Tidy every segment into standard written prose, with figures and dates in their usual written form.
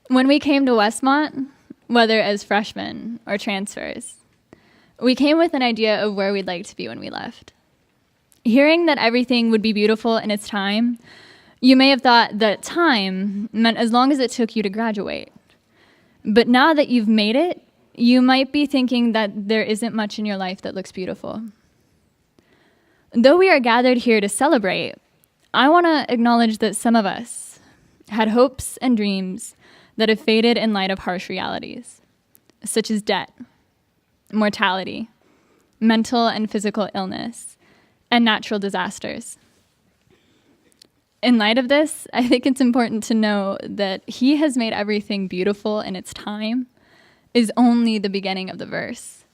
When we came to Westmont, whether as freshmen or transfers, we came with an idea of where we'd like to be when we left. Hearing that everything would be beautiful in its time, you may have thought that time meant as long as it took you to graduate. But now that you've made it, you might be thinking that there isn't much in your life that looks beautiful. Though we are gathered here to celebrate, I want to acknowledge that some of us had hopes and dreams that have faded in light of harsh realities, such as debt, mortality, mental and physical illness, and natural disasters. In light of this, I think it's important to know that He has made everything beautiful in its time is only the beginning of the verse.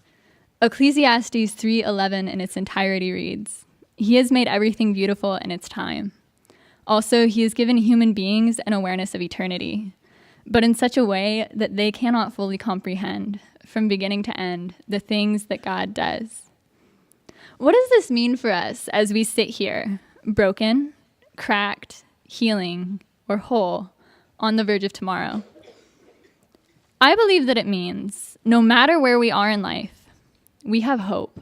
Ecclesiastes 3:11 in its entirety reads, "He has made everything beautiful in its time. Also, He has given human beings an awareness of eternity, but in such a way that they cannot fully comprehend, from beginning to end, the things that God does." What does this mean for us as we sit here, broken, cracked, healing, or whole, on the verge of tomorrow? I believe that it means, no matter where we are in life, we have hope.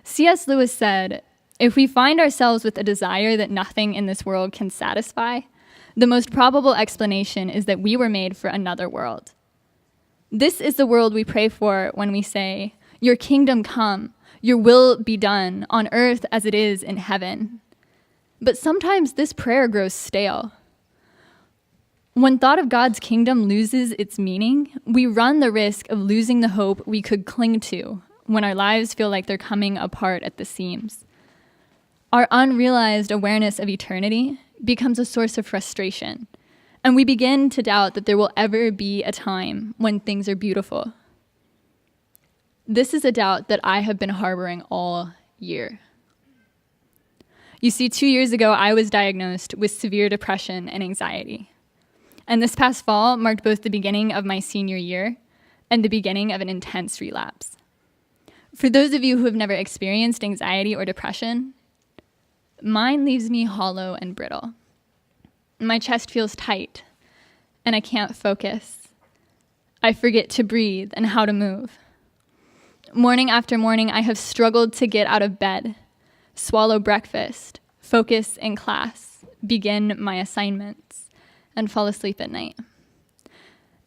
C.S. Lewis said, "If we find ourselves with a desire that nothing in this world can satisfy, the most probable explanation is that we were made for another world." This is the world we pray for when we say, "Your kingdom come, your will be done on earth as it is in heaven." But sometimes this prayer grows stale. When thought of God's kingdom loses its meaning, we run the risk of losing the hope we could cling to when our lives feel like they're coming apart at the seams. Our unrealized awareness of eternity becomes a source of frustration, and we begin to doubt that there will ever be a time when things are beautiful. This is a doubt that I have been harboring all year. You see, 2 years ago, I was diagnosed with severe depression and anxiety. And this past fall marked both the beginning of my senior year and the beginning of an intense relapse. For those of you who have never experienced anxiety or depression, mine leaves me hollow and brittle. My chest feels tight, and I can't focus. I forget to breathe and how to move. Morning after morning, I have struggled to get out of bed, swallow breakfast, focus in class, begin my assignments, and fall asleep at night.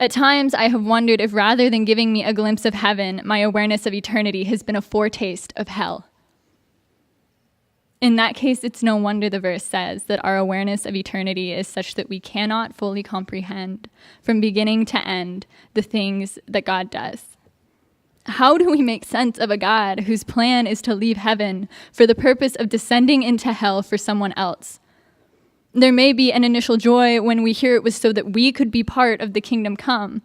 At times, I have wondered if rather than giving me a glimpse of heaven, my awareness of eternity has been a foretaste of hell. In that case, it's no wonder the verse says that our awareness of eternity is such that we cannot fully comprehend, from beginning to end, the things that God does. How do we make sense of a God whose plan is to leave heaven for the purpose of descending into hell for someone else? There may be an initial joy when we hear it was so that we could be part of the kingdom come,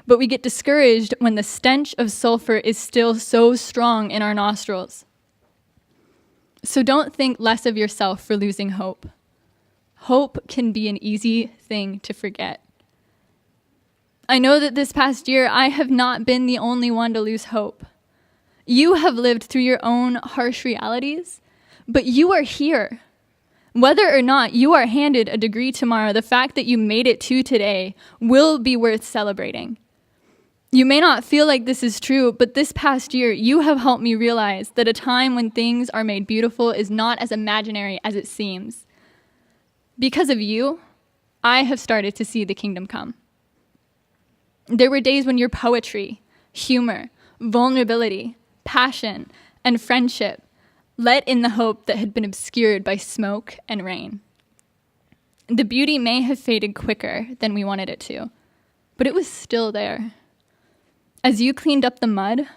but we get discouraged when the stench of sulfur is still so strong in our nostrils. So don't think less of yourself for losing hope. Hope can be an easy thing to forget. I know that this past year, I have not been the only one to lose hope. You have lived through your own harsh realities, but you are here. Whether or not you are handed a degree tomorrow, the fact that you made it to today will be worth celebrating. You may not feel like this is true, but this past year, you have helped me realize that a time when things are made beautiful is not as imaginary as it seems. Because of you, I have started to see the kingdom come. There were days when your poetry, humor, vulnerability, passion, and friendship let in the hope that had been obscured by smoke and rain. The beauty may have faded quicker than we wanted it to, but it was still there. As you cleaned up the mud,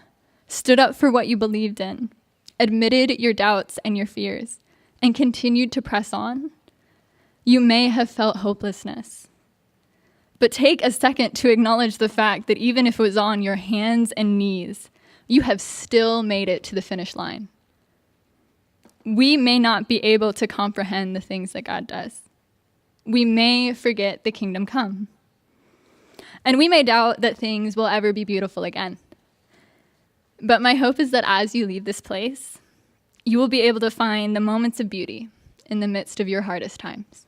stood up for what you believed in, admitted your doubts and your fears, and continued to press on, you may have felt hopelessness. But take a second to acknowledge the fact that even if it was on your hands and knees, you have still made it to the finish line. We may not be able to comprehend the things that God does. We may forget the kingdom come. And we may doubt that things will ever be beautiful again. But my hope is that as you leave this place, you will be able to find the moments of beauty in the midst of your hardest times.